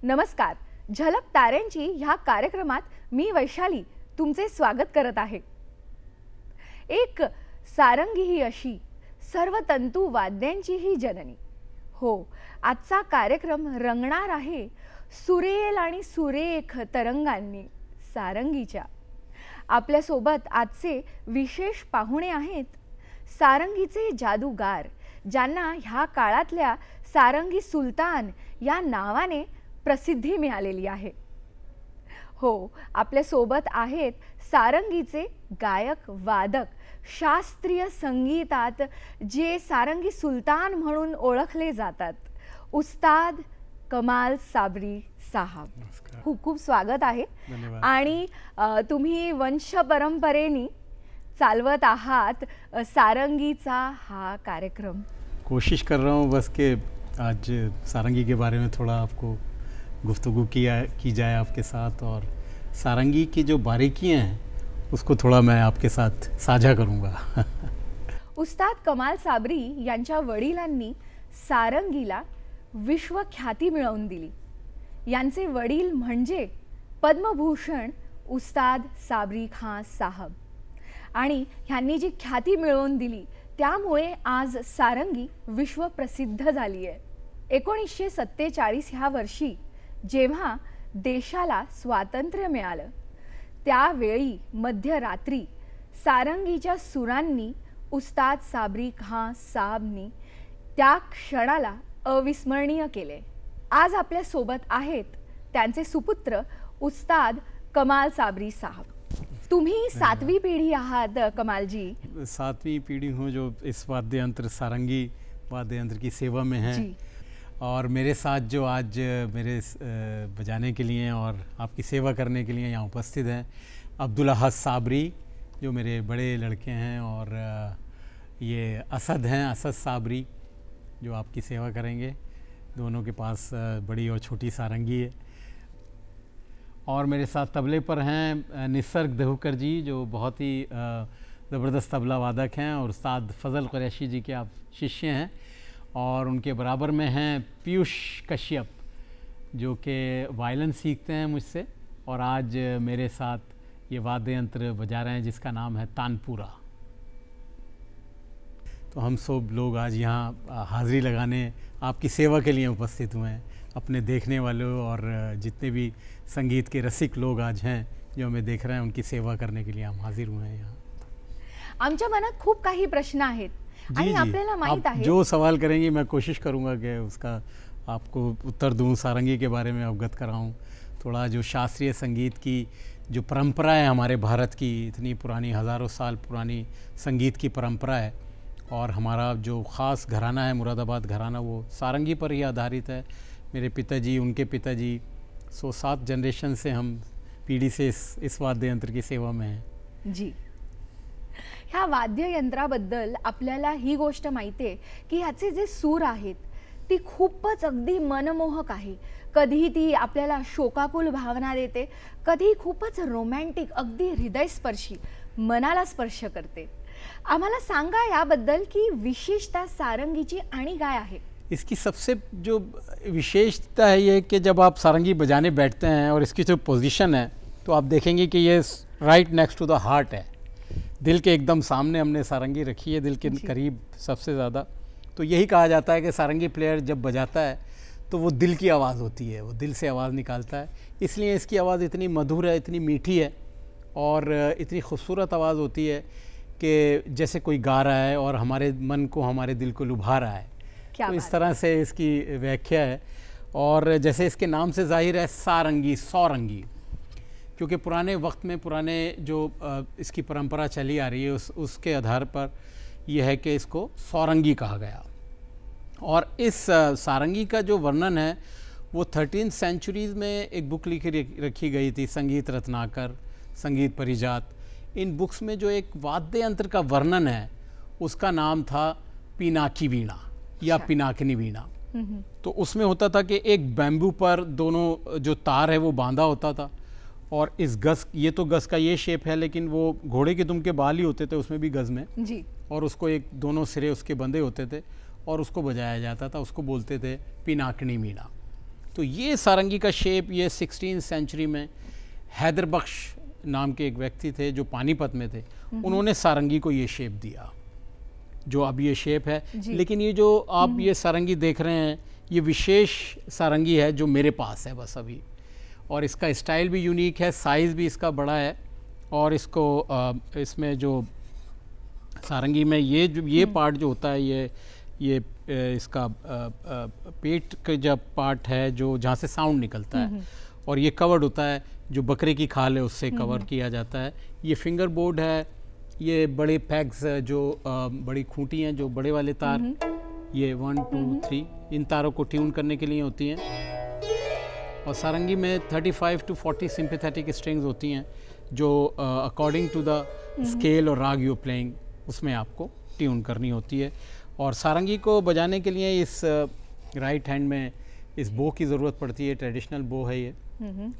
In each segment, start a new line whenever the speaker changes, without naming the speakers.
नमस्कार. झलक ताऱ्यांची ह्या कार्यक्रमात मी वैशाली तुमचे स्वागत करत आहे. एक सारंगी ही अशी सर्व तंतू वाद्यांची ही जननी. हो, आजचा कार्यक्रम रंगणार आहे सुरेल आणि सुरेख तरंगांनी सारंगीच्या. आपल्या सोबत आजचे विशेष पाहुणे आहेत सारंगीचे जादूगार, ज्यांना ह्या काळातल्या सारंगी सुलतान या नावाने प्रसिद्धी मिळालेली आहे. हो, आपल्या सोबत आहेत सारंगीचे गायक वादक, शास्त्रीय संगीतात जे सारंगी सुलतान म्हणून ओळखले जातात, उस्ताद कमाल साबरी साहब. खूप खूप स्वागत आहे. आणि तुम्ही वंश परंपरेने चालवत आहात सारंगीचा हा कार्यक्रम.
कोशिश कर रहा हूँ बस कि आज सारंगी के बारे में थोड़ा आपको गुफ्तगू की जाए आपके साथ, और सारंगी की जो बारीकियां हैं उसको थोड़ा मैं आपके साथ साझा करूंगा.
उस्ताद कमाल साबरी यांच्या वडिलांनी सारंगीला विश्वख्याती मिळवून दिली. यांचे वडील म्हणजे पद्मभूषण उस्ताद साबरी खान साहब. आणि ह्यांनी जी ख्याती मिळवून दिली त्यामुळे आज सारंगी विश्वप्रसिद्ध झाली आहे. 1947 ह्या वर्षी जेव्हा देशाला स्वातंत्र्य मिळालं त्यावेळी मध्यरात्री सारंगीच्या सुरांनी उस्ताद साबरी खान साहबनी त्या क्षणाला अविस्मरणीय केले. आज आपल्या सोबत आहेत त्यांचे सुपुत्र उस्ताद कमाल साबरी साहब. तुम्ही 7वीं पीढ़ी आहात कमाल जी.
7वीं पीढ़ी हूँ जो इस वाद्य यंत्र सारंगी वाद्य यंत्र की सेवा में है. और मेरे साथ जो आज मेरे बजाने के लिए और आपकी सेवा करने के लिए यहाँ उपस्थित हैं अब्दुल अहद साबरी, जो मेरे बड़े लड़के हैं, और ये असद हैं, असद साबरी, जो आपकी सेवा करेंगे. दोनों के पास बड़ी और छोटी सारंगी है. और मेरे साथ तबले पर हैं निसर्ग देहूकर जी, जो बहुत ही ज़बरदस्त तबला वादक हैं और उस्ताद फजल कुरैशी जी के आप शिष्य हैं. और उनके बराबर में हैं पीयूष कश्यप, जो कि वायलिन सीखते हैं मुझसे और आज मेरे साथ ये वाद्य यंत्र बजा रहे हैं जिसका नाम है तानपुरा. तो हम सब लोग आज यहाँ हाज़िरी लगाने आपकी सेवा के लिए उपस्थित हुए हैं. अपने देखने वालों और जितने भी संगीत के रसिक लोग आज हैं जो हमें देख रहे हैं, उनकी सेवा करने के लिए हम हाजिर हुए हैं यहाँ.
आमच्या मनात खूप काही प्रश्न आहेत आणि आपल्याला माहित आहे,
जो सवाल करेंगे मैं कोशिश करूँगा कि उसका आपको उत्तर दूँ, सारंगी के बारे में अवगत कराऊँ. थोड़ा जो शास्त्रीय संगीत की जो परंपरा है हमारे भारत की, इतनी पुरानी हज़ारों साल पुरानी संगीत की परंपरा है, और हमारा जो ख़ास घराना है मुरादाबाद घराना, वो सारंगी पर ही आधारित है. मेरे पिताजी, उनके पिताजी, 7 जनरेशन से हम पीढ़ी से इस वाद्य यंत्र की सेवा में हैं.
जी. ह्या वाद्य यंत्राबद्दल आपल्याला ही गोष्ट माहिती आहे की ह्याचे जे सूर आहेत ती खूपच अगदी मनमोहक आहे. कधी ती आपल्याला शोकाकुल भावना देते, कधी खूपच रोमॅन्टिक, अगदी हृदयस्पर्शी, मनाला स्पर्श करते. आम्हाला सांगा याबद्दल की विशेषता सारंगीची आणि काय आहे.
इसकी सबसे जो विशेषता है ये कि जब आप सारंगी बजाने बैठते हैं और इसकी जो पोजीशन है तो आप देखेंगे कि ये right next to the heart है. दिल के एकदम सामने हमने सारंगी रखी है, दिल के करीब सबसे ज़्यादा. तो यही कहा जाता है कि सारंगी प्लेयर जब बजाता है तो वो दिल की आवाज़ होती है, वो दिल से आवाज़ निकालता है. इसलिए इसकी आवाज़ इतनी मधुर है, इतनी मीठी है और इतनी खूबसूरत आवाज़ होती है कि जैसे कोई गा रहा है और हमारे मन को, हमारे दिल को लुभा रहा है. तो इस तरह से इसकी व्याख्या है. और जैसे इसके नाम से जाहिर है सारंगी, सौरंगी, क्योंकि पुराने वक्त में पुराने जो इसकी परंपरा चली आ रही है उसके आधार पर यह है कि इसको सौरंगी कहा गया. और इस सारंगी का जो वर्णन है वो 13th सेंचुरीज में एक बुक लिखी रखी गई थी, संगीत रत्नाकर, संगीत परिजात। इन बुक्स में जो एक वाद्य यंत्र का वर्णन है उसका नाम था पिनाकी वीणा या पिनाकिनी वीणा। तो उसमें होता था कि एक बैम्बू पर दोनों जो तार है वो बांधा होता था, और इस गज, ये तो गज का ये शेप है, लेकिन वो घोड़े के दुम के बाल ही होते थे उसमें भी गज में
जी, और
उसको एक दोनों सिरे उसके बंधे होते थे और उसको बजाया जाता था, उसको बोलते थे पिनाकिनी वीणा। तो ये सारंगी का शेप ये 16th सेंचुरी में हैदर बख्श नाम के एक व्यक्ति थे जो पानीपत में थे, उन्होंने सारंगी को ये शेप दिया जो अब ये शेप है। लेकिन ये जो आप ये सारंगी देख रहे हैं ये विशेष सारंगी है जो मेरे पास है बस अभी, और इसका स्टाइल भी यूनिक है, साइज़ भी इसका बड़ा है, और इसको इसमें जो सारंगी में ये पार्ट जो होता है ये इसका पेट का जब पार्ट है जो जहाँ से साउंड निकलता है, और ये कवर्ड होता है जो बकरे की खाल है उससे कवर किया जाता है। ये फिंगर बोर्ड है, ये बड़े पैग्स जो बड़ी खूंटी हैं जो बड़े वाले तार, ये 1 2 3 इन तारों को ट्यून करने के लिए होती हैं। और सारंगी में 35 to 40 सिंपैथेटिक स्ट्रिंग्स होती हैं जो अकॉर्डिंग टू द स्केल और राग यू प्लेइंग उसमें आपको ट्यून करनी होती है। और सारंगी को बजाने के लिए इस राइट हैंड में इस बो की ज़रूरत पड़ती है, ट्रेडिशनल बो है ये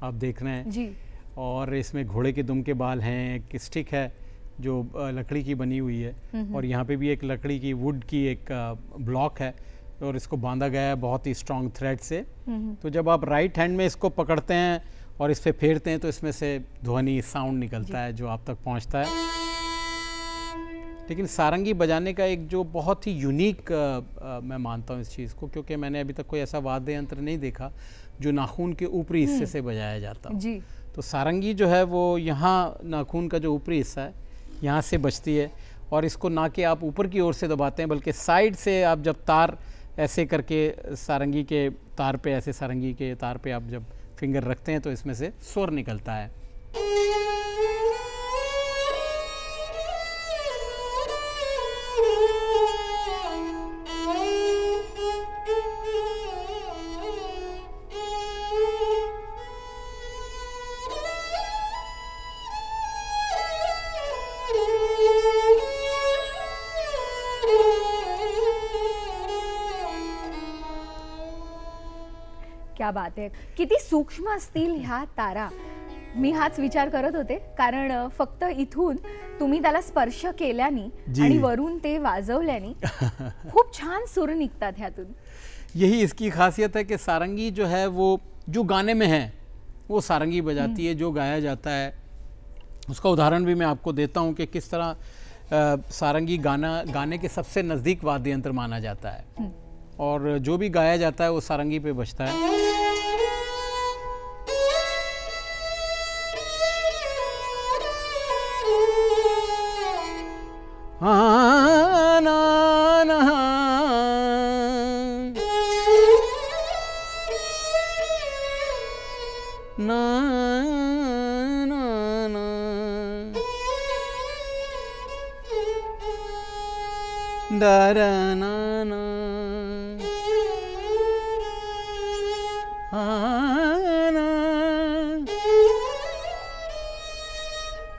आप देख रहे हैं
जी।
और इसमें घोड़े के दुम के बाल हैं, एक स्टिक है जो लकड़ी की बनी हुई है, और यहाँ पे भी एक लकड़ी की वुड की एक ब्लॉक है और इसको बांधा गया है बहुत ही स्ट्रॉन्ग थ्रेड से। तो जब आप राइट हैंड में इसको पकड़ते हैं और इस पे फेरते हैं तो इसमें से ध्वनि साउंड निकलता है जो आप तक पहुँचता है। लेकिन सारंगी बजाने का एक जो बहुत ही यूनिक मैं मानता हूँ इस चीज़ को, क्योंकि मैंने अभी तक कोई ऐसा वाद्य यंत्र नहीं देखा जो नाखून के ऊपरी हिस्से से बजाया जाता हो।
जी।
तो सारंगी जो है वो यहाँ नाखून का जो ऊपरी हिस्सा है यहाँ से बजती है, और इसको ना कि आप ऊपर की ओर से दबाते हैं बल्कि साइड से आप जब तार ऐसे करके सारंगी के तार पे, ऐसे सारंगी के तार पे आप जब फिंगर रखते हैं तो इसमें से स्वर निकलता है।
क्या बात आहे, किती सूक्ष्म असतील ह्या तारा। मी हाच विचार करत होते, कारण फक्त इथून तुम्ही त्याला स्पर्श केल्यानी आणि वरून ते वाजवल्यानी खूप छान सूर निघतात ह्यातून।
यही इसकी खासियत है कि सारंगी जो है वो जो गाने में है वो सारंगी बजाती है, जो गाया जाता है उसका उदाहरण भी मैं आपको देता हूँ कि किस तरह सारंगी गाने के सबसे नज़दीक वाद्य यंत्र माना जाता है, और जो भी गाया जाता है वो सारंगी पे बजता है।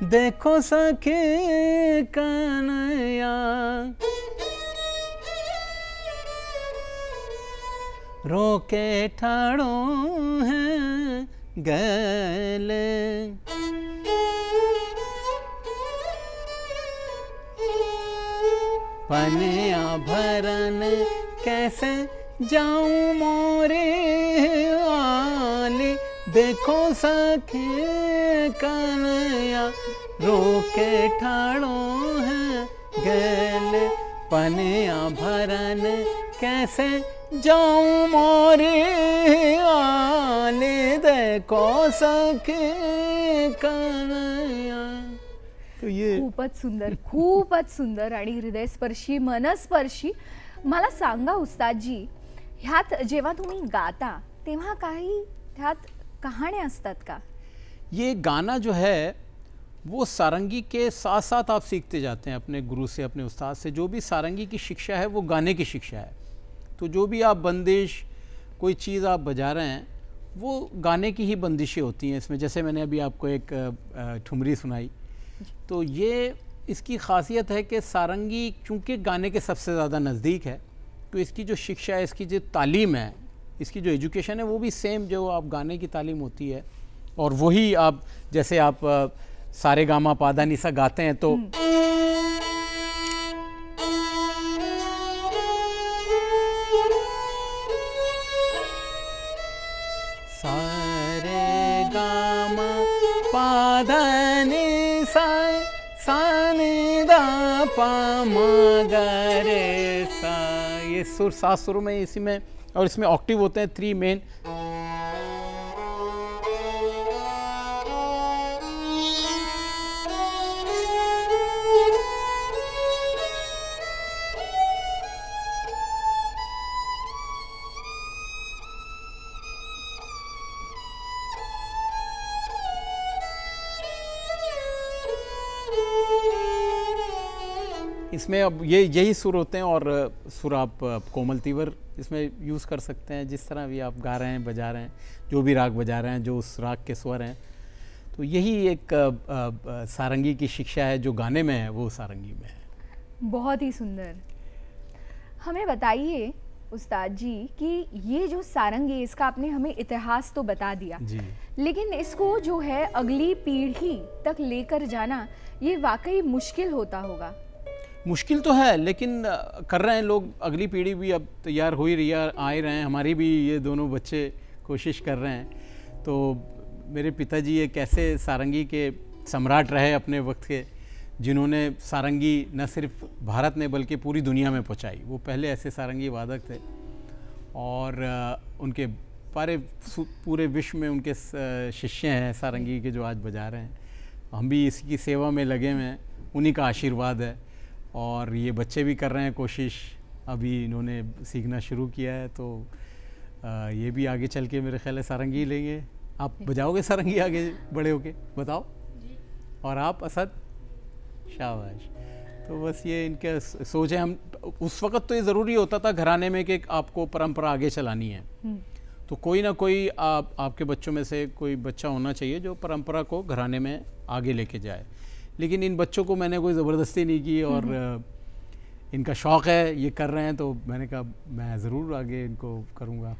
देखो सखे कन्हैया रोके ठाड़ो हैं गले, पनिया भरन कैसे जाऊं मोरे वाली, देखो सखे कन्हैया रोके ठाड़ो हैं गले, पनिया भरन कैसे जाऊं मोरे वाली, देखो सखे कन्हैया। तो ये
खूपच सुंदर आणि हृदयस्पर्शी, मनस्पर्शी। मला सांगा उस्तादजी, ह्यात जेव्हा तुम्ही गाता तेव्हा काही ह्यात कहाण्या असतात का?
ये गाना जो है वो सारंगी के साथ साथ आप सीखते जाते हैं अपने गुरु से, अपने उस्ताद से। जो भी सारंगी की शिक्षा है वो गाने की शिक्षा है। तो जो भी आप बंदिश, कोई चीज़ आप बजा रहे हैं वो गाने की ही बंदिशें होती हैं इसमें। जैसे मैंने अभी आपको एक ठुमरी सुनाई, तो ये इसकी खासियत है कि सारंगी चूँकि गाने के सबसे ज़्यादा नज़दीक है, तो इसकी जो शिक्षा है, इसकी जो तालीम है, इसकी जो एजुकेशन है, वो भी सेम जो आप गाने की तालीम होती है। और वही आप जैसे आप सारे गामा पादा निसा गाते हैं तो सारे गामा पादा निसा साने दा पा मा गा रे सा, ये सुर 7 सुरों में इसी में, और इसमें ऑक्टिव होते हैं 3 मेन। इसमें अब यही सुर होते हैं, और सुर आप कोमल तीवर इसमें यूज़ कर सकते हैं, जिस तरह भी आप गा रहे हैं, बजा रहे हैं, जो भी राग बजा रहे हैं, जो उस राग के स्वर हैं। तो यही एक सारंगी की शिक्षा है, जो गाने में है वो सारंगी में है।
बहुत ही सुंदर। हमें बताइए उस्ताद जी कि ये जो सारंगी, इसका आपने हमें इतिहास तो बता दिया
जी,
लेकिन इसको जो है अगली पीढ़ी तक लेकर जाना ये वाकई मुश्किल होता होगा।
मुश्किल तो है, लेकिन कर रहे हैं लोग। अगली पीढ़ी भी अब तैयार हो ही रही है, आ ही रहे हैं। हमारी भी ये दोनों बच्चे कोशिश कर रहे हैं। तो मेरे पिताजी एक ऐसे सारंगी के सम्राट रहे अपने वक्त के, जिन्होंने सारंगी न सिर्फ भारत में बल्कि पूरी दुनिया में पहुंचाई। वो पहले ऐसे सारंगी वादक थे, और उनके पूरे विश्व में उनके शिष्य हैं सारंगी के, जो आज बजा रहे हैं। हम भी इसकी सेवा में लगे हुए हैं, उन्हीं का आशीर्वाद है। और ये बच्चे भी कर रहे हैं कोशिश, अभी इन्होंने सीखना शुरू किया है। तो ये भी आगे चल के मेरे ख्याल है सारंगी लेंगे। आप बजाओगे सारंगी आगे बड़े होके, बताओ? और आप असद? शाबाश। तो बस ये इनके सोच है। हम उस वक़्त तो ये ज़रूरी होता था घराने में कि आपको परंपरा आगे चलानी है, तो कोई ना कोई आपके बच्चों में से कोई बच्चा होना चाहिए जो परंपरा को घराने में आगे लेके जाए। लेकिन इन बच्चों को मैंने कोई ज़बरदस्ती नहीं की, और इनका शौक़ है, ये कर रहे हैं, तो मैंने कहा मैं ज़रूर आगे इनको करूँगा।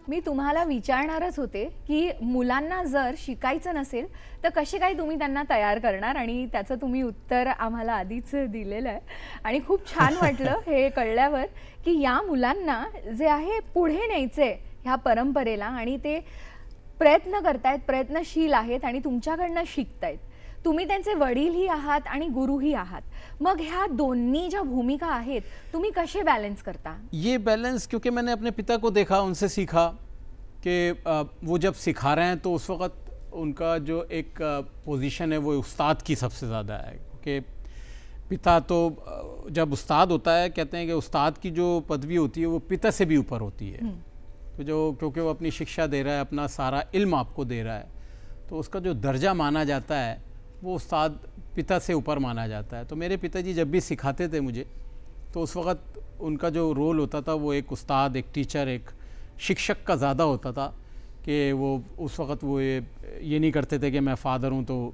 मी तुम्हाला विचारणारच होते की मुलांना जर शिकायचं नसेल तर कसे काय तुम्ही त्यांना तयार करणार, आणि त्याचं तुम्ही उत्तर आम्हाला आधीच दिलेलं आहे. आणि खूप छान वाटलं हे कळल्यावर की या मुलांना जे आहे पुढे न्यायचे ह्या परंपरेला, आणि ते प्रयत्न करतायत, प्रयत्नशील आहेत आणि तुमच्याकडनं शिकतायत. तुम्ही त्यांचे वडीलही आहात आणि गुरुही आहात. मग ह्या दोन्ही ज्या भूमिका आहेत तुम्ही कसे बैलेंस करता?
ये बैलेंस क्योंकि मैंने अपने पिता को देखा, उनसे सीखा कि वो जब सिखा रहे हैं तो उस वक़्त उनका जो एक पोजीशन है वो उस्ताद की सबसे ज़्यादा है, कि पिता तो जब उस्ताद होता है, कहते हैं कि उस्ताद की जो पदवी होती है वो पिता से भी ऊपर होती है। तो जो क्योंकि वो अपनी शिक्षा दे रहा है, अपना सारा इल्म आपको दे रहा है, तो उसका जो दर्जा माना जाता है वो उस्ताद पिता से ऊपर माना जाता है। तो मेरे पिताजी जब भी सिखाते थे मुझे, तो उस वक़्त उनका जो रोल होता था वो एक उस्ताद, एक टीचर, एक शिक्षक का ज़्यादा होता था, कि वो उस वक़्त वो ये नहीं करते थे कि मैं फ़ादर हूँ तो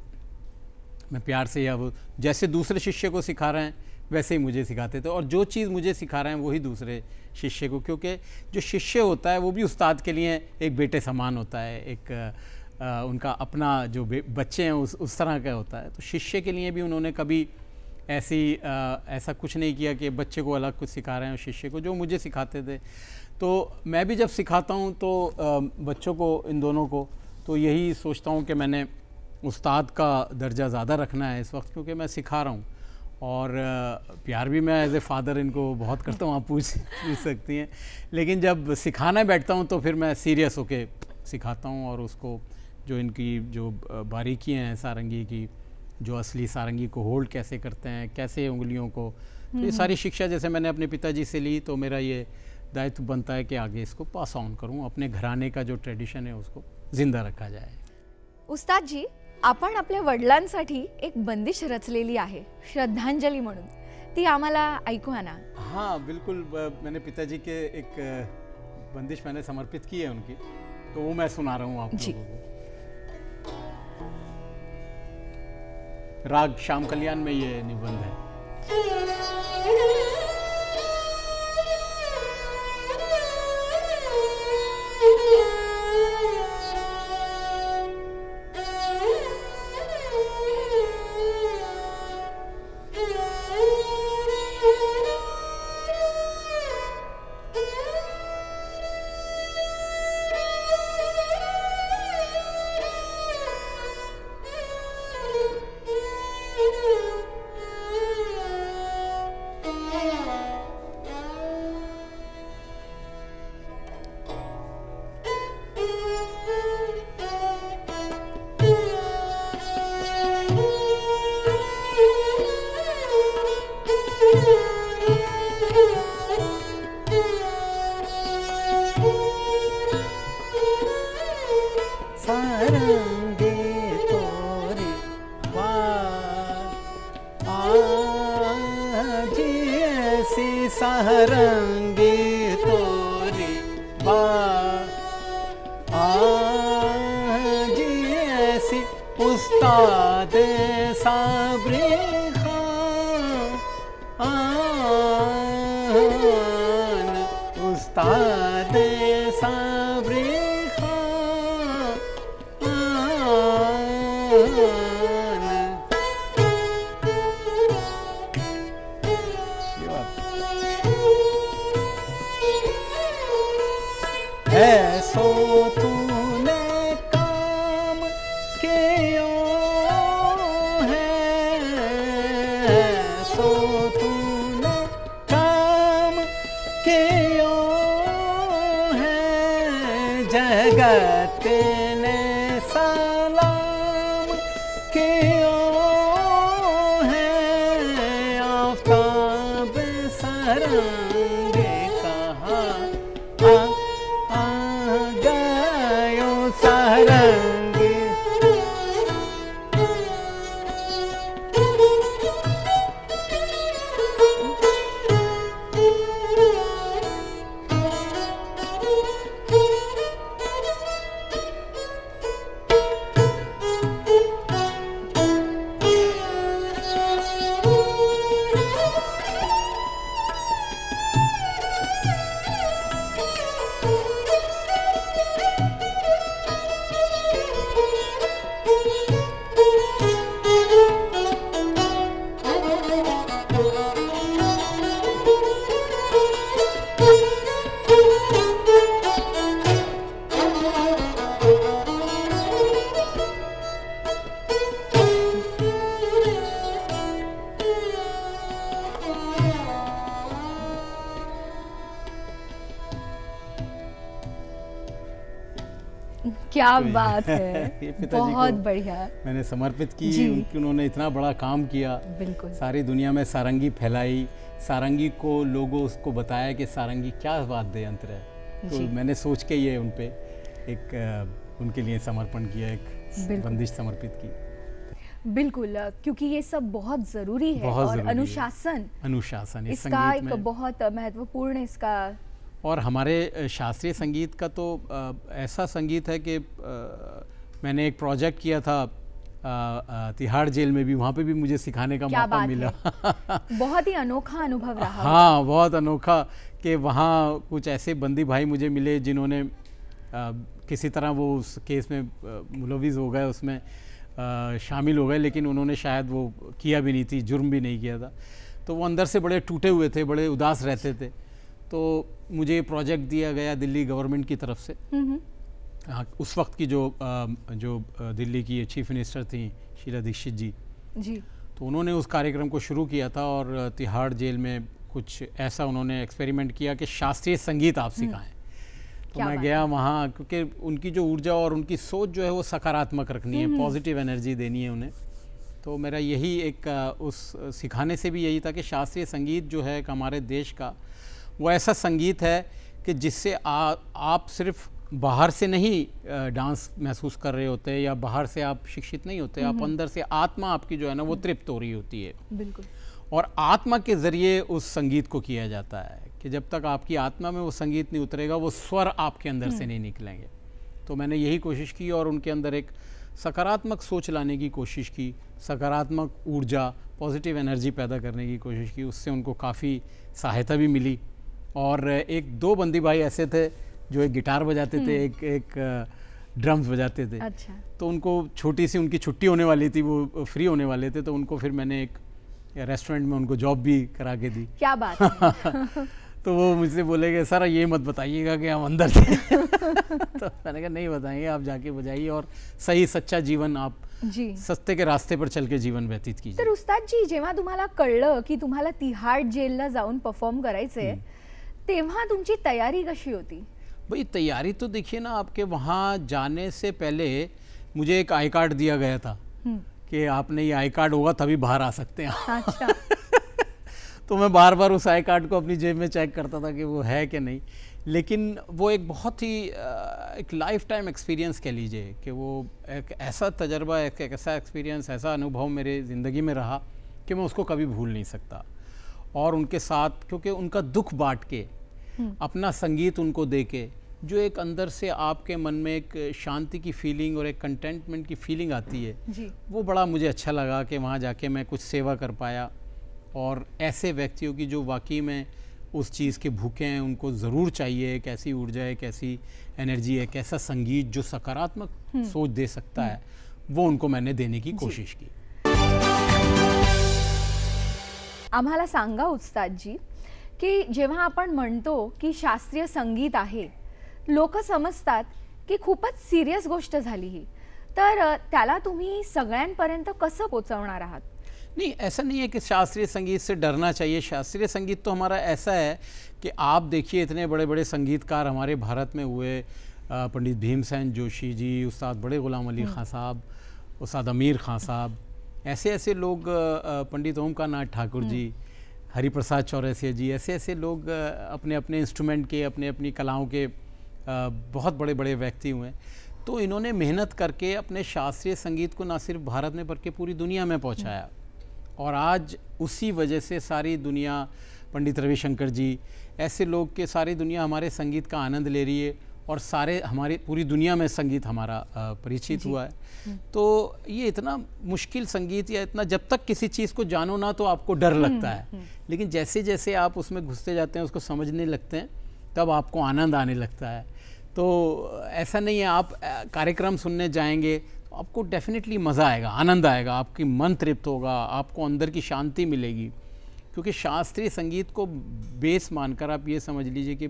मैं प्यार से, या वो जैसे दूसरे शिष्य को सिखा रहे हैं वैसे ही मुझे सिखाते थे, और जो चीज़ मुझे सिखा रहे हैं वही दूसरे शिष्य को, क्योंकि जो शिष्य होता है वो भी उस्ताद के लिए एक बेटे समान होता है, एक उनका अपना जो बच्चे हैं उस तरह का होता है। तो शिष्य के लिए भी उन्होंने कभी ऐसा कुछ नहीं किया कि बच्चे को अलग कुछ सिखा रहे हैं, शिष्य को जो मुझे सिखाते थे। तो मैं भी जब सिखाता हूँ तो बच्चों को, इन दोनों को, तो यही सोचता हूँ कि मैंने उस्ताद का दर्जा ज़्यादा रखना है इस वक्त, क्योंकि मैं सिखा रहा हूँ। और प्यार भी मैं एज ए फादर इनको बहुत करता हूँ, आप पूछ सकती हैं। लेकिन जब सिखाना बैठता हूँ तो फिर मैं सीरियस होके सिखाता हूँ, और उसको जो इनकी जो बारीकियाँ हैं सारंगी की, जो असली सारंगी को होल्ड कैसे करते हैं, कैसे उंगलियों को, तो ये सारी शिक्षा जैसे मैंने अपने पिताजी से ली, तो मेरा ये दायित्व बनता है कि आगे इसको पास ऑन करूं, अपने घराने का जो ट्रेडिशन है उसको जिंदा रखा जाए।
उस्ताद जी, आपण आपल्या वडिलांसाठी एक बंदिश रचलेली आहे श्रद्धांजली म्हणून, ती आम्हाला ऐकू ना?
हाँ बिल्कुल, मैंने पिताजी के एक बंदिश मैंने समर्पित की है उनकी, तो वो मैं सुना रहा हूँ आप लोगों को। राग श्याम कल्याण में ये निबंध है।
सारंगी तोरी आज ऐसी उस्ताद साबरी खान, उस्ताद साबरी ऐसो तूने काम किया है, ऐसो तूने काम किया है, जगत ने सलाम किया है, आफताब सरंगे कहा सारंगी।
क्या
तो
बात है,
ये पिताजी
बहुत
को
बढ़िया।
मैंने समर्पित की।
जी।
उन्होंने इतना बड़ा काम किया,
बिल्कुल।
सारी दुनिया में सारंगी फैलाई, सारंगी को लोगों उसको बताया कि सारंगी क्या वाद्य यंत्र है। तो
जी।
मैंने सोच के ये उन पे एक उनके लिए समर्पण किया, एक
बिल्कुल।
बंदिश समर्पित की।
बिल्कुल, क्योंकि ये सब बहुत ज़रूरी है
बहुत
और
ज़रूरी है।
अनुशासन
इस
इसका
संगीत
एक
में।
बहुत महत्वपूर्ण इसका।
और हमारे शास्त्रीय संगीत का तो ऐसा संगीत है कि मैंने एक प्रोजेक्ट किया था तिहाड़ जेल में भी, वहाँ पे भी मुझे सिखाने का
क्या
मौका
बात
मिला।
है, बहुत ही अनोखा अनुभव रहा।
हाँ, बहुत अनोखा कि वहाँ कुछ ऐसे बंदी भाई मुझे मिले जिन्होंने किसी तरह वो उस केस में मुलविस हो गए, उसमें शामिल हो गए, लेकिन उन्होंने शायद वो किया भी नहीं थी, जुर्म भी नहीं किया था। तो वो अंदर से बड़े टूटे हुए थे, बड़े उदास रहते थे। तो मुझे ये प्रोजेक्ट दिया गया दिल्ली गवर्नमेंट की तरफ से। उस वक्त की जो दिल्ली की चीफ मिनिस्टर थी शीला दीक्षित जी, तो उन्होंने उस कार्यक्रम को शुरू किया था और तिहाड़ जेल में कुछ ऐसा उन्होंने एक्सपेरिमेंट किया कि शास्त्रीय संगीत आप सिखाएं। तो मैं गया वहाँ, क्योंकि उनकी जो ऊर्जा और उनकी सोच जो है वो सकारात्मक रखनी है, पॉजिटिव एनर्जी देनी है उन्हें। तो मेरा यही एक उस सिखाने से भी यही था कि शास्त्रीय संगीत जो है हमारे देश का, वो ऐसा संगीत है कि जिससे आप सिर्फ बाहर से नहीं डांस महसूस कर रहे होते हैं या बाहर से आप शिक्षित नहीं होते, आप अंदर से आत्मा आपकी जो है ना वो तृप्त हो रही होती है।
बिल्कुल।
और आत्मा के ज़रिए उस संगीत को किया जाता है कि जब तक आपकी आत्मा में वो संगीत नहीं उतरेगा, वो स्वर आपके अंदर से नहीं निकलेंगे। तो मैंने यही कोशिश की और उनके अंदर एक सकारात्मक सोच लाने की कोशिश की, सकारात्मक ऊर्जा, पॉजिटिव एनर्जी पैदा करने की कोशिश की। उससे उनको काफ़ी सहायता भी मिली। और एक दो बंदी भाई ऐसे थे जो एक गिटार बजाते थे, एक ड्रम्स बजाते थे।
अच्छा।
तो उनको छोटी सी उनकी छुट्टी होने वाली थी, वो फ्री होने वाले थे, तो उनको फिर मैंने एक रेस्टोरेंट में उनको जॉब भी करा के दी।
क्या बात है।
तो वो मुझसे बोले कि सर ये मत बताइएगा कि हम अंदर थे। तो मैंने कहा नहीं बताएंगे, आप जाके बजाइए और सही सच्चा जीवन आप
जी
सस्ते के रास्ते पर चल के जीवन व्यतीत कीजिए।
तर उस्ताद जी, जेव्हा तुम्हाला कळलं की तुम्हाला तिहाड जेलला जाऊन परफॉर्म करायचंय, तेव्हा तुमची तयारी कशी होती?
भाई तैयारी तो देखिए ना, आपके वहाँ जाने से पहले मुझे एक आई कार्ड दिया गया था कि आपने ये आई कार्ड होगा तभी बाहर आ सकते हैं।
अच्छा।
तो मैं बार बार उस आई कार्ड को अपनी जेब में चेक करता था कि वो है कि नहीं। लेकिन वो एक बहुत ही एक लाइफ टाइम एक्सपीरियंस कह लीजिए कि वो एक ऐसा तजर्बा, एक ऐसा एक्सपीरियंस, ऐसा अनुभव मेरे ज़िंदगी में रहा कि मैं उसको कभी भूल नहीं सकता। और उनके साथ, क्योंकि उनका दुख बांट के, अपना संगीत उनको दे के, जो एक अंदर से आपके मन में एक शांति की फीलिंग और एक कंटेंटमेंट की फीलिंग आती है
जी।
वो बड़ा मुझे अच्छा लगा कि वहाँ जाके मैं कुछ सेवा कर पाया। और ऐसे व्यक्तियों की जो वाकई में उस चीज़ के भूखे हैं, उनको ज़रूर चाहिए एक ऐसी ऊर्जा, एक ऐसी एनर्जी, एक ऐसा संगीत जो सकारात्मक सोच दे सकता है, वो उनको मैंने देने की कोशिश की।
आम्हाला सांगा उस्ताद जी की जेव्हा आपण म्हणतो की शास्त्रीय संगीत आहे, लोक समजतात की खूपच सिरियस गोष्ट झाली ही, तर त्याला तुम्ही सगळ्यांपर्यंत कसं पोहोचवणार आहात?
नहीं, ऐसा नहीं है कि शास्त्रीय संगीत से डरना चाहिए। शास्त्रीय संगीत तो हमारा ऐसा है कि आप देखिए इतने बड़े बड़े संगीतकार हमारे भारत में हुए, पंडित भीमसेन जोशी जी, उस्ताद बड़े गुलाम अली खां साहब, उस्ताद अमीर खां साहब, ऐसे ऐसे लोग, पंडित ओमकार नाथ ठाकुर जी, हरिप्रसाद चौरसिया जी, ऐसे ऐसे लोग अपने अपने इंस्ट्रूमेंट के, अपने अपनी कलाओं के बहुत बड़े बड़े व्यक्ति हुए। तो इन्होंने मेहनत करके अपने शास्त्रीय संगीत को ना सिर्फ भारत में बल्कि पूरी दुनिया में पहुंचाया। और आज उसी वजह से सारी दुनिया, पंडित रविशंकर जी, ऐसे लोग के सारी दुनिया हमारे संगीत का आनंद ले रही है और सारे हमारी पूरी दुनिया में संगीत हमारा परिचित हुआ है। तो ये इतना मुश्किल संगीत, या इतना जब तक किसी चीज़ को जानो ना तो आपको डर लगता है, लेकिन जैसे जैसे आप उसमें घुसते जाते हैं, उसको समझने लगते हैं, तब आपको आनंद आने लगता है। तो ऐसा नहीं है आप कार्यक्रम सुनने जाएंगे तो आपको डेफिनेटली मज़ा आएगा, आनंद आएगा, आपकी मन तृप्त होगा, आपको अंदर की शांति मिलेगी। क्योंकि शास्त्रीय संगीत को बेस मानकर आप ये समझ लीजिए कि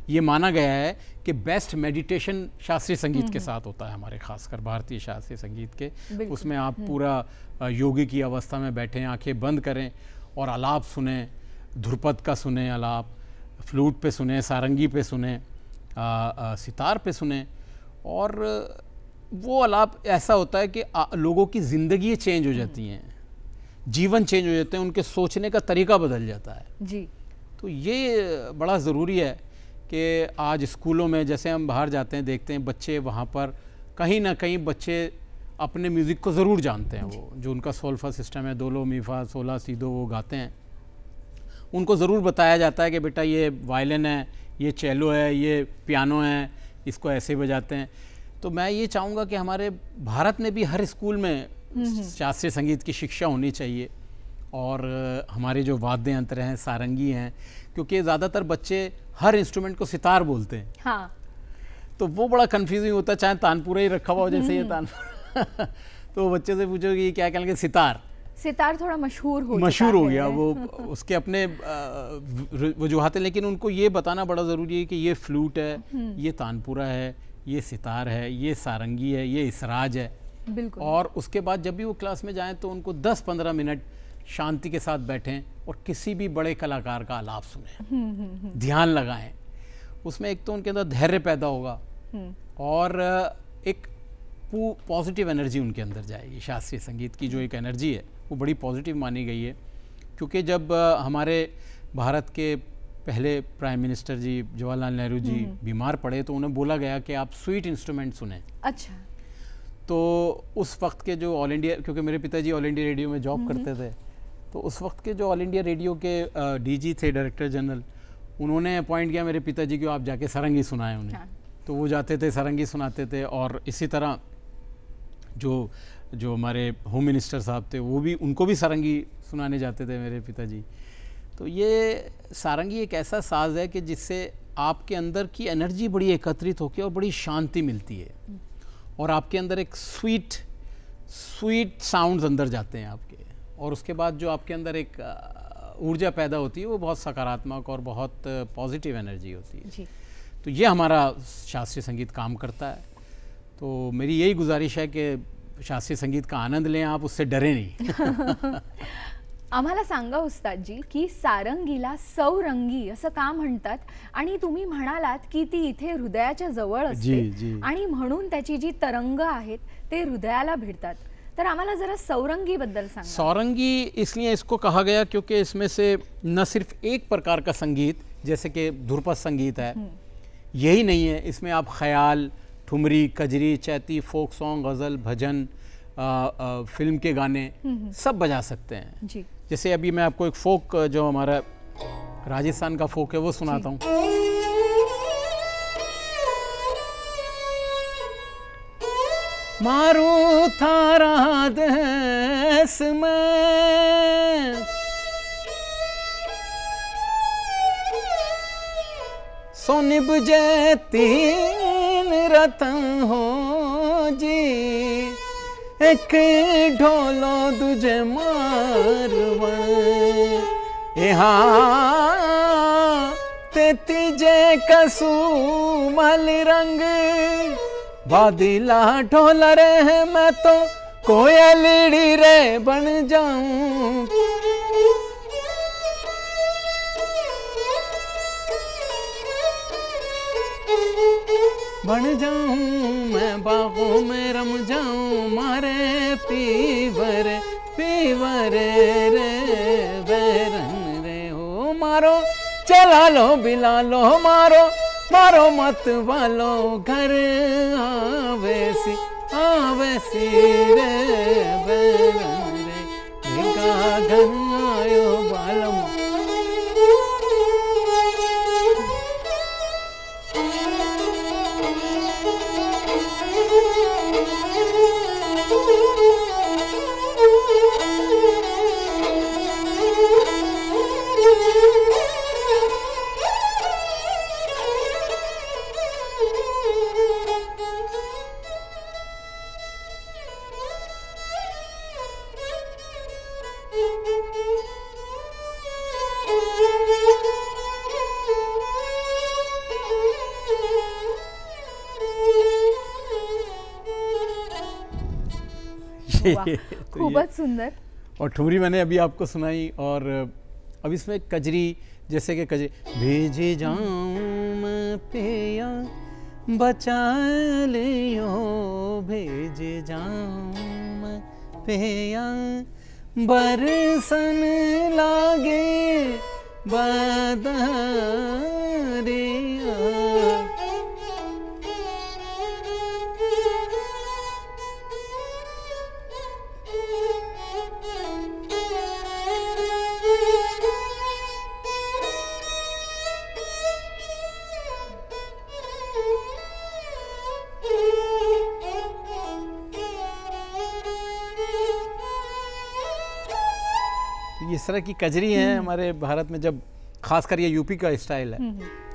ये माना गया है कि बेस्ट मेडिटेशन शास्त्रीय संगीत के साथ होता है, हमारे खासकर भारतीय शास्त्रीय संगीत के। उसमें आप पूरा योगी की अवस्था में बैठें, आंखें बंद करें और आलाप सुने, ध्रुपद का सुने आलाप, फ्लूट पे सुने, सारंगी पे सुने, सितार पे सुने, और वो आलाप ऐसा होता है कि लोगों की ज़िंदगी चेंज हो जाती हैं, जीवन चेंज हो जाते हैं, उनके सोचने का तरीका बदल जाता है
जी।
तो ये बड़ा ज़रूरी है कि आज स्कूलों में जैसे हम बाहर जाते हैं देखते हैं बच्चे वहाँ पर कहीं ना कहीं बच्चे अपने म्यूज़िक को ज़रूर जानते हैं, वो जो उनका सोल्फा सिस्टम है, दोलो मीफा सोला सीधो वो गाते हैं, उनको ज़रूर बताया जाता है कि बेटा ये वायलिन है, ये चेलो है, ये पियानो है, इसको ऐसे बजाते हैं। तो मैं ये चाहूँगा कि हमारे भारत में भी हर स्कूल में शास्त्रीय संगीत की शिक्षा होनी चाहिए और हमारे जो वाद्य यंत्र हैं, सारंगी हैं, क्योंकि ज़्यादातर बच्चे हर इंस्ट्रूमेंट को सितार बोलते हैं।
हाँ।
तो वो बड़ा कंफ्यूजिंग होता है, चाहे तानपुरा ही रखा हुआ हो जैसे ये तानपुरा तो बच्चे से पूछो कि क्या कहेंगे, सितार।
सितार थोड़ा मशहूर हो
गया, वो उसके अपने वजूहात हैं, लेकिन उनको ये बताना बड़ा ज़रूरी है कि ये फ्लूट है, ये तानपुरा है, ये सितार है, ये सारंगी है, ये इसराज है।
बिल्कुल।
और उसके बाद जब भी वो क्लास में जाएं तो उनको 10-15 मिनट शांति के साथ बैठें और किसी भी बड़े कलाकार का आलाप सुनें, ध्यान लगाएं। उसमें एक तो उनके अंदर धैर्य पैदा होगा और एक पॉजिटिव एनर्जी उनके अंदर जाएगी। शास्त्रीय संगीत की जो एक एनर्जी है वो बड़ी पॉजिटिव मानी गई है, क्योंकि जब हमारे भारत के पहले प्राइम मिनिस्टर जी जवाहरलाल नेहरू जी बीमार पड़े तो उन्हें बोला गया कि आप स्वीट इंस्ट्रूमेंट सुने।
अच्छा।
तो उस वक्त के जो ऑल इंडिया, क्योंकि मेरे पिताजी ऑल इंडिया रेडियो में जॉब करते थे, तो उस वक्त के जो ऑल इंडिया रेडियो के डीजी थे, डायरेक्टर जनरल, उन्होंने अपॉइंट किया मेरे पिताजी को, आप जाके सारंगी सुनाएं उन्हें। हाँ। तो वो जाते थे, सारंगी सुनाते थे। और इसी तरह जो हमारे होम मिनिस्टर साहब थे वो भी, उनको भी सारंगी सुनाने जाते थे मेरे पिताजी। तो ये सारंगी एक ऐसा साज है कि जिससे आपके अंदर की एनर्जी बड़ी एकत्रित होकर और बड़ी शांति मिलती है और आपके अंदर एक स्वीट साउंड्स अंदर जाते हैं आपके, और उसके बाद जो आपके अंदर एक ऊर्जा पैदा होती है वो बहुत सकारात्मक और बहुत पॉजिटिव एनर्जी होती है जी। तो ये हमारा शास्त्रीय संगीत काम करता है। तो मेरी यही गुजारिश है कि शास्त्रीय संगीत का आनंद लें आप, उससे डरे नहीं।
आम्हाला सांगा उस्तादजी की सारंगीला सौरंगी असं का म्हणतात, आणि तुम्ही म्हणालात की ती इथे हृदयाच्या जवळ असते आणि म्हणून त्याची जी तरंग आहेत ते हृदयाला भिडतात, तर आम्हाला जरा सौरंगी बद्दल सांगा।
सौरंगी इसलिए इसको कहा गया क्योंकि इसमें से न सिर्फ एक प्रकार का संगीत जैसे कि ध्रुपद संगीत है, यही नहीं है, इसमें आप ख्याल, ठुमरी, कजरी, चैती, फोक सॉन्ग, गज़ल, भजन, फिल्म के गाने सब बजा सकते हैं जी। जैसे अभी मैं आपको एक फोक, जो हमारा राजस्थान का फोक है वो सुनाता हूँ। मारू थारा देश में सोनिब जे तीन रतन हो जी, एक ढोलो तुझे मारवण, यहाँ ते तीजे कसुमल रंग, बादिला ढोल रे मैं तो कोयलड़ी रे बन जाऊं, बन जाऊं मैं बागों में रम जाऊं, मारे पीवर पीवर रे बैरन रे हो, मारो चला लो बिला लो, मारो मारो मत वालो, घर आवेसी आवेसी रे बैरन रे, भिगा घन आयो बालम।
खूबच सुंदर।
और ठुमरी मैंने अभी आपको सुनाई, और अब इसमें कजरी, जैसे कि कजरी, भेजे जाऊं मैं पिया
बचा लियो भेज जाऊं मैं पिया बरसन लागे बदरिया।
इस तरह की कजरी हैं हमारे भारत में, जब खासकर ये यूपी का स्टाइल है,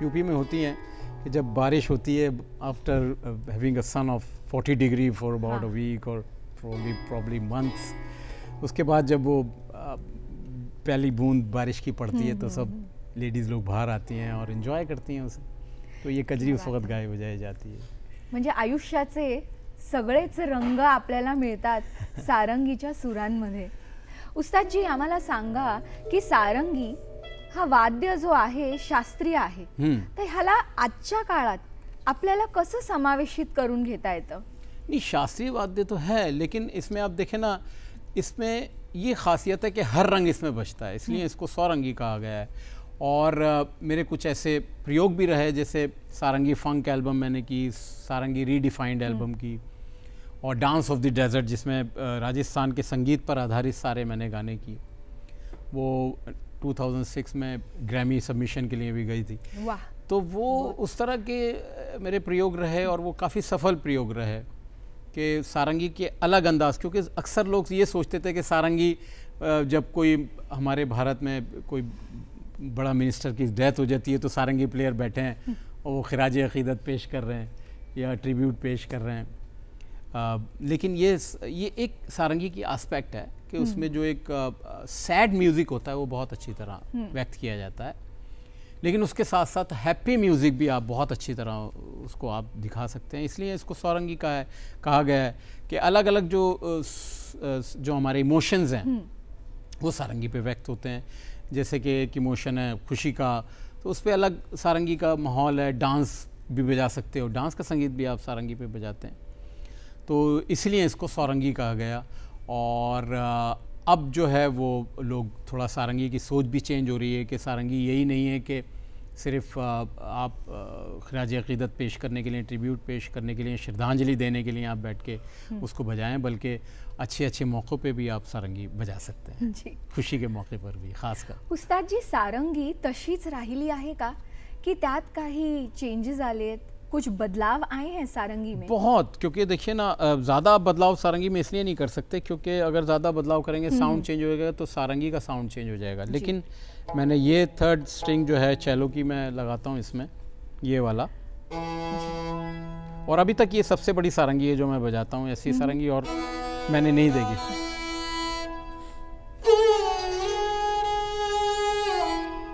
यूपी में होती हैं कि जब बारिश होती है after having a sun of 40 degree for about a week और प्रॉब्ली मंथ्स, उसके बाद जब वो पहली बूंद बारिश की पड़ती है तो सब लेडीज़ लोग बाहर आती हैं और एंजॉय करती हैं उसे, तो ये कजरी उस वक्त गाई बजाई जाती है।
म्हणजे आयुष्याचे सगळेच रंग आपल्याला मिळतात सारंगीच्या सुरांमध्ये। उस्तादजी आम्हाला सांगा की सारंगी हा वाद्य जो आहे शास्त्रीय आहे, तर ह्याला आजच्या काळात आपल्याला कसं समावेशित करून घेता येतं?
नहीं, शास्त्रीय वाद्य तो है, लेकिन इसमें आप देखें ना, इसमें ये खासियत है कि हर रंग इसमें बजता है, इसलिए इसको सौरंगी कहा गया है। और मेरे कुछ ऐसे प्रयोग भी रहे, जैसे सारंगी फंक एल्बम मैंने की, सारंगी रीडिफाइंड एल्बम की, और डांस ऑफ द डेजर्ट जिसमें राजस्थान के संगीत पर आधारित सारे मैंने गाने किए, वो 2006 में ग्रैमी सबमिशन के लिए भी गई थी।
वाह।
तो वो उस तरह के मेरे प्रयोग रहे और वो काफ़ी सफल प्रयोग रहे कि सारंगी के अलग अंदाज, क्योंकि अक्सर लोग ये सोचते थे कि सारंगी जब कोई हमारे भारत में कोई बड़ा मिनिस्टर की डेथ हो जाती है तो सारंगी प्लेयर बैठे हैं और वो खिराज अक़ीदत पेश कर रहे हैं या ट्रिब्यूट पेश कर रहे हैं। लेकिन ये एक सारंगी की एस्पेक्ट है कि उसमें जो एक सैड म्यूज़िक होता है वो बहुत अच्छी तरह व्यक्त किया जाता है, लेकिन उसके साथ साथ हैप्पी म्यूज़िक भी आप बहुत अच्छी तरह उसको आप दिखा सकते हैं। इसलिए इसको सौरंगी कहा गया है कि अलग अलग जो हमारे इमोशंस हैं वो सारंगी पे व्यक्त होते हैं। जैसे कि एक इमोशन है खुशी का, तो उस पर अलग सारंगी का माहौल है। डांस भी बजा सकते हो, डांस का संगीत भी आप सारंगी पे बजाते हैं, तो इसलिए इसको सौरंगी कहा गया। और अब जो है वो लोग थोड़ा सारंगी की सोच भी चेंज हो रही है कि सारंगी यही नहीं है कि सिर्फ आप खिराज अक़ीदत पेश करने के लिए, ट्रिब्यूट पेश करने के लिए, श्रद्धांजलि देने के लिए आप बैठ के उसको बजाएं, बल्कि अच्छे अच्छे मौक़ों पे भी आप सारंगी बजा सकते हैं
जी।
खुशी के मौके पर भी खासकर।
उस्तादजी सारंगी तशीच राहिली आहे का की त्यात काही चेंजेस आलेत, कुछ बदलाव आए हैं सारंगी में?
बहुत, क्योंकि देखिए ना, ज़्यादा बदलाव सारंगी में इसलिए नहीं कर सकते क्योंकि अगर ज़्यादा बदलाव करेंगे साउंड चेंज होएगा तो सारंगी का साउंड चेंज हो जाएगा। लेकिन मैंने ये थर्ड स्ट्रिंग जो है चैलो की मैं लगाता हूँ इसमें, ये वाला, और अभी तक ये सबसे बड़ी सारंगी है जो मैं बजाता हूँ। ऐसी सारंगी और मैंने नहीं देखी।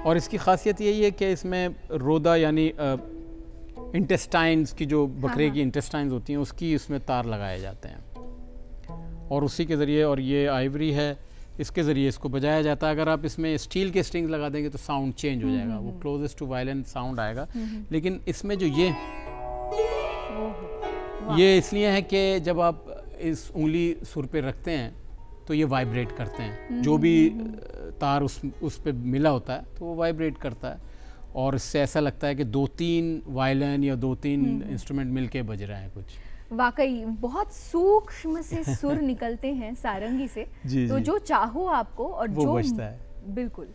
और इसकी खासियत यही है कि इसमें रोदा यानी इंटेस्टाइन्स की, जो बकरे की इंटेस्टाइन्स होती हैं, उसकी इसमें तार लगाए जाते हैं और उसी के ज़रिए, और ये आइवरी है, इसके ज़रिए इसको बजाया जाता है। अगर आप इसमें स्टील के स्ट्रिंग्स लगा देंगे तो साउंड चेंज हो जाएगा, वो क्लोजेस्ट टू वायलिन साउंड आएगा। लेकिन इसमें जो ये इसलिए है कि जब आप इस उंगली सुर पे रखते हैं तो ये वाइब्रेट करते हैं, जो भी तार उस पे मिला होता है तो वो वाइब्रेट करता है, और इससे ऐसा लगता है कि 2-3 वायलिन या 2-3 इंस्ट्रूमेंट मिलके बज रहे हैं कुछ।
वाकई बहुत सूक्ष्म से सुर निकलते हैं सारंगी से।
जी,
तो
जी।
जो चाहो आपको और
वो
जो
बजता है।
बिल्कुल।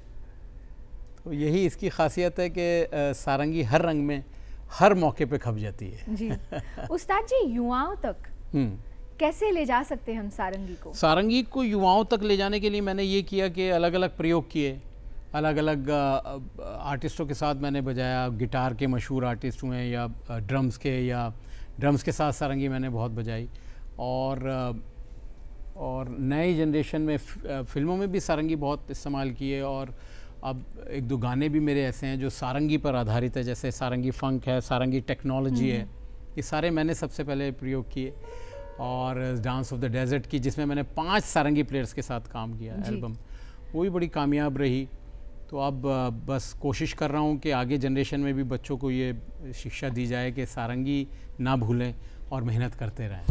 तो यही इसकी खासियत है कि सारंगी हर रंग में हर मौके पे खप जाती है।
जी। उस्ताद जी, युवाओं तक कैसे ले जा सकते हैं हम सारंगी को?
सारंगी को युवाओं तक ले जाने के लिए मैंने ये किया कि अलग अलग प्रयोग किए, अलग अलग आर्टिस्टों के साथ मैंने बजाया। गिटार के मशहूर आर्टिस्ट हुए या ड्रम्स के साथ सारंगी मैंने बहुत बजाई, और नई जनरेशन में फिल्मों में भी सारंगी बहुत इस्तेमाल किए। और अब 1-2 गाने भी मेरे ऐसे हैं जो सारंगी पर आधारित है, जैसे सारंगी फंक है, सारंगी टेक्नोलॉजी है, ये सारे मैंने सबसे पहले प्रयोग किए। और डांस ऑफ द डेजर्ट की, जिसमें मैंने 5 सारंगी प्लेयर्स के साथ काम किया एल्बम, वो भी बड़ी कामयाब रही। तो अब बस कोशिश कर रहा हूँ कि आगे जनरेशन में भी बच्चों को ये शिक्षा दी जाए कि सारंगी ना भूलें और मेहनत करते रहें।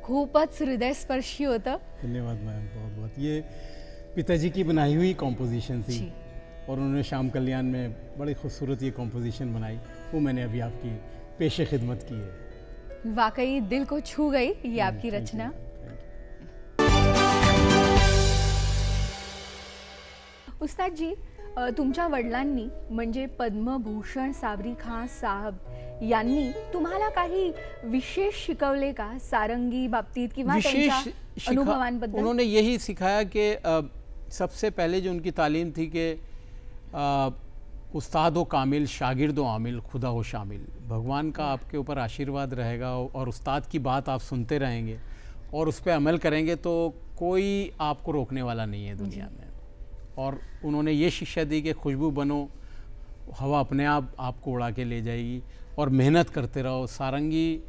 खूपच हृदयस्पर्शी होतं.
धन्यवाद मैम, बहुत बहुत. ये पिताजी की बनाई हुई कॉम्पोजिशन थी
जी.
और उन्होंने श्याम कल्याण में बड़ी खूबसूरत ये कॉम्पोजिशन बनाई, वो मैंने अभी आपकी पेशे खिदमत की है.
वाकई दिल को छू गई ये आपकी
Thank you,
Rachna.
thank you.
उस्ताद जी, तुमच्या वडिलांनी म्हणजे पद्मभूषण सावरी खान साहब यांनी तुम्हाला काही विशेष शिकवले का सारंगी बाबतीत किंवा त्यांच्या अनुभवांबद्दल?
उन्होंने यही सिखाया कि सबसे पहले जो उनकी तालीम थी कि उस्ताद हो कामिल, शागिर्द हो आमिल, खुदा हो शामिल. भगवान का आपके ऊपर आशीर्वाद रहेगा और उस्ताद की बात आप सुनते रहेंगे और उस पर अमल करेंगे तो कोई आपको रोकने वाला नहीं है दुनिया में. और उन्होंने ये शिक्षा दी कि खुशबू बनो, हवा अपने आप आपको उड़ा के ले जाएगी और मेहनत करते रहो. सारंगी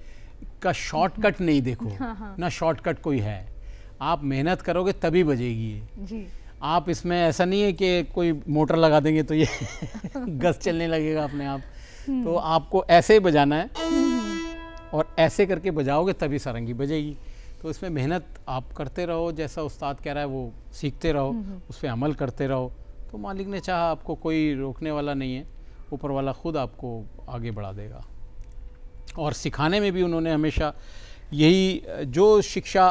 का शॉर्टकट नहीं देखो,
हाँ।
ना शॉर्टकट कोई है। आप मेहनत करोगे तभी बजेगी ये।
जी।
आप इसमें ऐसा नहीं है कि कोई मोटर लगा देंगे तो ये गस चलने लगेगा अपने आप। तो आपको ऐसे ही बजाना है और ऐसे करके बजाओगे तभी सारंगी बजेगी। तो इसमें मेहनत आप करते रहो, जैसा उस्ताद कह रहा है वो सीखते रहो, उस पर अमल करते रहो। तो मालिक ने चाहा, आपको कोई रोकने वाला नहीं है, ऊपर वाला खुद आपको आगे बढ़ा देगा। और सिखाने में भी उन्होंने हमेशा यही, जो शिक्षा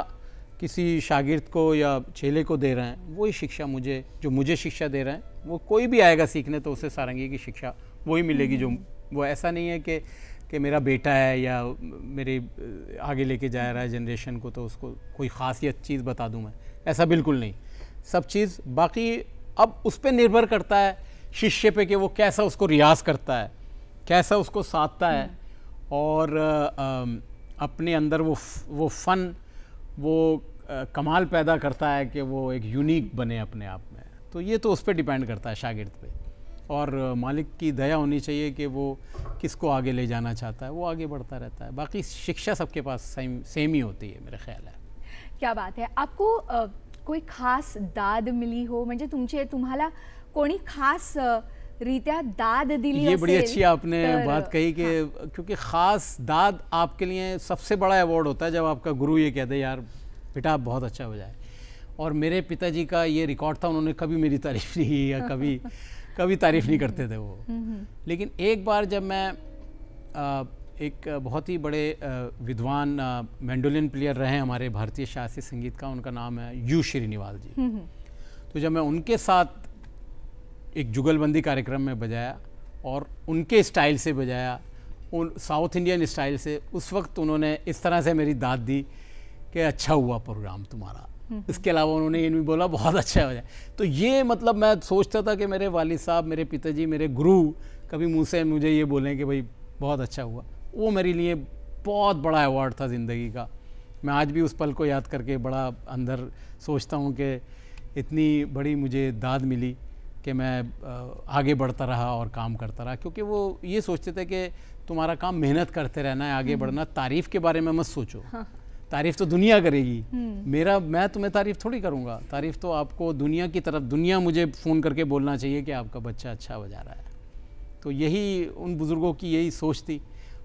किसी शागिर्द को या चेले को दे रहे हैं वही शिक्षा मुझे शिक्षा दे रहे हैं, वो कोई भी आएगा सीखने तो उसे सारंगी की शिक्षा वही मिलेगी। जो वो ऐसा नहीं है कि मेरा बेटा है या मेरे आगे लेके जा रहा है जनरेशन को तो उसको कोई ख़ासियत चीज़ बता दूं मैं, ऐसा बिल्कुल नहीं। सब चीज़ बाकी अब उस पर निर्भर करता है शिष्य पे कि वो कैसा उसको रियाज करता है, कैसा उसको साधता है और अपने अंदर वो फ़न, वो कमाल पैदा करता है कि वो एक यूनिक बने अपने आप में। तो ये तो उस पर डिपेंड करता है शागिर्द पे, और मालिक की दया होनी चाहिए कि वो किसको आगे ले जाना चाहता है वो आगे बढ़ता रहता है। बाकी शिक्षा सबके पास सेम ही होती है मेरा ख्याल है।
क्या बात है। आपको कोई खास दाद मिली हो, म्हणजे तुम्हाला कोणी खास रीत्या दाद दिली
ये बड़ी
असेल
अच्छी आपने बात कही कि क्योंकि ख़ास दाद आपके लिए सबसे बड़ा अवार्ड होता है जब आपका गुरु ये कहते यार बेटा आप बहुत अच्छा बजाए। और मेरे पिताजी का ये रिकॉर्ड था, उन्होंने कभी मेरी तारीफ नहीं की या कभी तारीफ नहीं करते थे वो। लेकिन एक बार जब मैं एक बहुत ही बड़े विद्वान मैंडोलिन प्लेयर रहे हैं हमारे भारतीय शास्त्रीय संगीत का, उनका नाम है यू श्रीनिवाल जी। तो जब मैं उनके साथ एक जुगलबंदी कार्यक्रम में बजाया और उनके स्टाइल से बजाया, उन साउथ इंडियन स्टाइल से, उस वक्त उन्होंने इस तरह से मेरी दाद दी कि अच्छा हुआ प्रोग्राम तुम्हारा। इसके अलावा उन्होंने ये भी बोला बहुत अच्छा हो जाए। तो ये मतलब मैं सोचता था कि मेरे वालिद साहब, मेरे पिताजी, मेरे गुरु कभी मुँह से मुझे ये बोलें कि भाई बहुत अच्छा हुआ, वो मेरे लिए बहुत बड़ा अवार्ड था ज़िंदगी का। मैं आज भी उस पल को याद करके बड़ा अंदर सोचता हूँ कि इतनी बड़ी मुझे दाद मिली कि मैं आगे बढ़ता रहा और काम करता रहा। क्योंकि वो ये सोचते थे कि तुम्हारा काम मेहनत करते रहना है, आगे बढ़ना, तारीफ़ के बारे में मत सोचो। तारीफ़ तो दुनिया करेगी, मैं तुम्हें तारीफ़ थोड़ी करूँगा। तारीफ़ तो आपको दुनिया की तरफ, दुनिया मुझे फ़ोन करके बोलना चाहिए कि आपका बच्चा अच्छा बजा रहा है। तो यही उन बुज़ुर्गों की यही सोच थी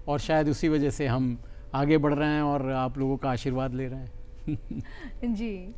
और शायद उसी वजह से हम आगे बढ़ रहे हैं और आप लोगों का आशीर्वाद ले रहे हैं।
जी।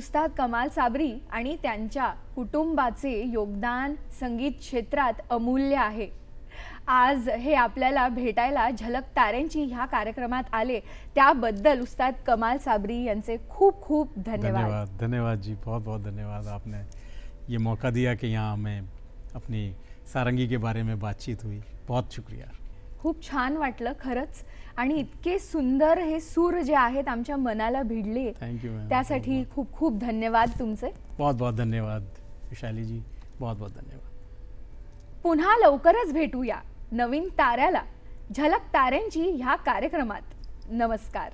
उस्ताद कमाल साबरी आणि त्यांच्या कुटुंबाचे योगदान संगीत क्षेत्रात अमूल्य आहे. आज हे आपल्याला भेटायला झलक ताऱ्यांची ह्या कार्यक्रमात आले त्याबद्दल उस्ताद कमाल साबरी यांचे खूप खूप धन्यवाद.
धन्यवाद जी, बहुत बहुत धन्यवाद. आपने ये मौका दिया कि यहाँ हमें अपनी सारंगी के बारे में बातचीत हुई. बहुत शुक्रिया.
खूप छान वाटलं खरंच. आणि इतके सुंदर हे सूर जे आहेत आमच्या मनाला भिडले,
थँक्यू मॅम.
त्यासाठी खूप खूप धन्यवाद तुमचे.
बहुत बहुत धन्यवाद विशाली जी, बहुत बहुत धन्यवाद.
पुन्हा लवकरच भेटूया नवीन ताऱ्याला झलक ताऱ्यांची ह्या कार्यक्रमात. नमस्कार.